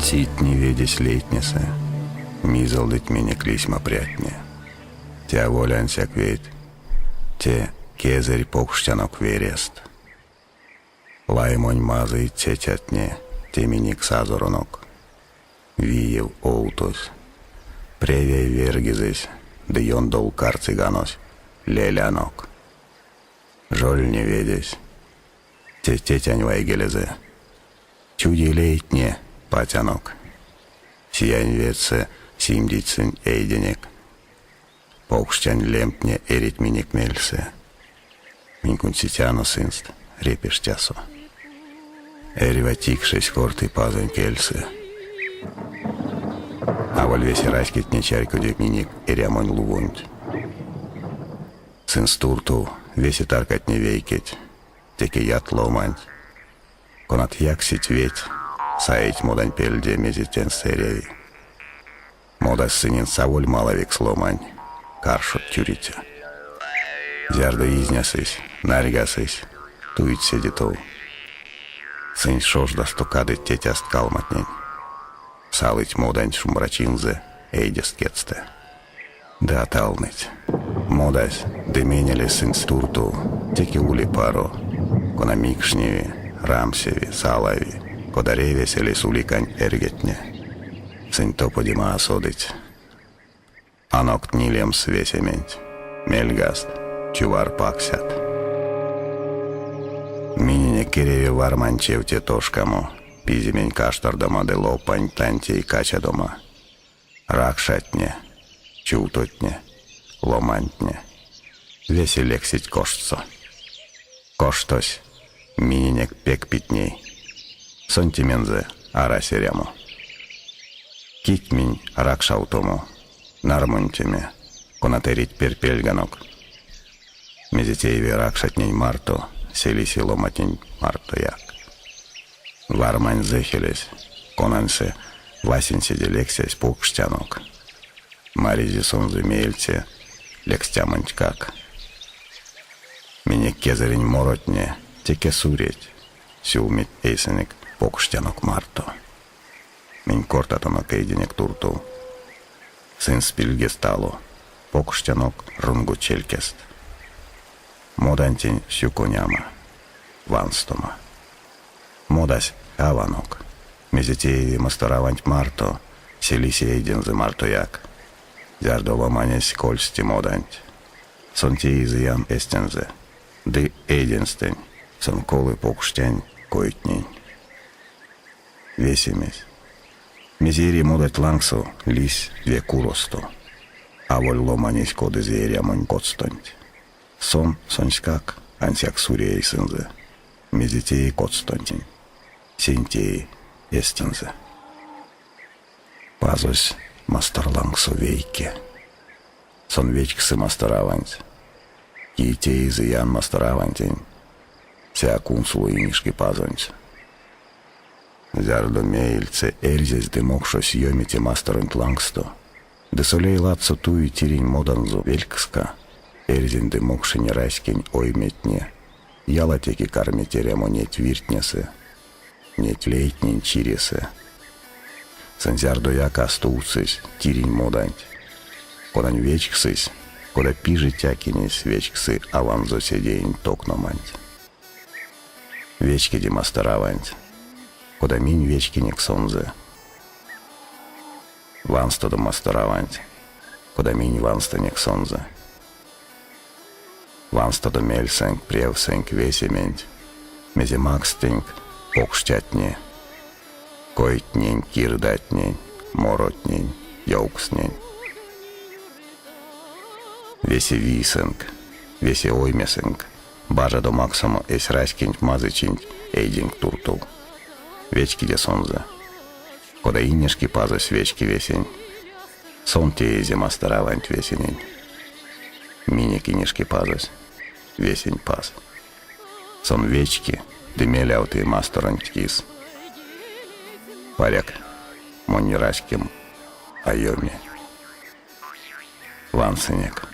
Цит не ведесь летниса, мизал дыть меня клисма прятне. Тя волянсяк вейт, те кезерь покштянок верест. Лаймонь мазы цетятне, те миник сазоронок. Виев оутос, превей вергизes, да йон дол карциганос, лелянок. Жоль не ведесь, те тетянь вайгелезе. Чуди лейтне, патянок. Сиянь ветсе, симдицин эйденек. Покштянь лемпне эрит миник мельсе. Минкун ситяно сынст, репеш тясо. Эрива тикшесь корты пазонь кельсе. А воль весе раскит не чарьку дек миник эрямонь лувунть. Сын стурту весе таркать не вейкеть, теки ят ломанть. Конат яксить веть, саить модань пельде мезитен сереви. Мода сынин саволь маловик сломань, каршот тюритя. Зярда изнясысь, нарьгасысь, туить седитов. Сын шожда стукады тетяст калматнень. Салыть модань шумрачинзе, эйдест кетсте. Да талныть. Модась, деменяли сын стурту, теки ули паро, кона микшневи, рамсеви, салави, кодаре весели суликань эргетне. Сын то подима осодить. Анок тнилем свесемень, мельгаст, чувар паксят. Минине киреве варманчев тетошкаму, пизимень каштардома де лопань танте и кача дома. Ракшатне, чутотне, ломантне. Веселексить коштцо. Коштось, мининек пек питней. Сонтимензе арасеряму. Кикминь ракшаутому, нармунтеме, конатерить перпельганок. Мезитееви ракшатней марто, селиси ломатень мартояк. Вармань зехелес, конансе, васенсе делексясь покштянок. Маризи сонзе мельце, лекстямонть как. Мине кезерень моротне, теке суреть, сюлмить эйсенек покштянок марто. Минь кортатонок эйденек турту. Сын спильге стало, покштянок рунгу челькест. Модантень сюконяма, ванстома. Модась аванок, мезитееви мастораванть марто, селиси эйдензе мартояк. Зярдова манесь кольсти моданть. Сонтеизы ян эстензе, ды эйденстень, сон колы покштянь койтнень. Весемесь. Мизери модать лангсу лись ве куросто, а воль ломанись коды зверя монь котстонть. Сон соньскак ансяк сурей сынзе, мезитеи котстонтень, синтеи эстензе. Пазось мастер лангсу вейке, сон вечксы мастораванть, киетеизы ян масторавантень, ся кунсулу инишки пазонть. Зярдо мейльце эрзесь дымок шо съемите мастерынт лангсто, де солей лацо туи тирень моданзу велькска, эрзень дымок шо нерайскень ойметне, ялатеки кармите ремо неть виртнесе, неть лейтнень чиресе. Сын зярдо яка стуцись тирень моданть, кодань вечксись, кода пижи тякинесь вечксы аванзо седень токноманть. Вечки демастераванть, кода минь вечки никсонзе. Вансто до мастераванть, кода минь ванста никсонзе. Вансто до мельсенк превсенк весементь, мезимакстенк покштятне. Койтнень кирдатнень, моротнень, яукснень. Весе висенк, весе оймесенк, бажа до максомо эс раскинь мазычинь эйдинг туртул. Вечки де сонзе, кода инешки паза свечки весень, сон теезе мастераванть весенень. Миник инешки пазась, весень паз. Сон вечки, демеляуты мастеранть кис. Паряк, монь раским, айоми. Вансенек.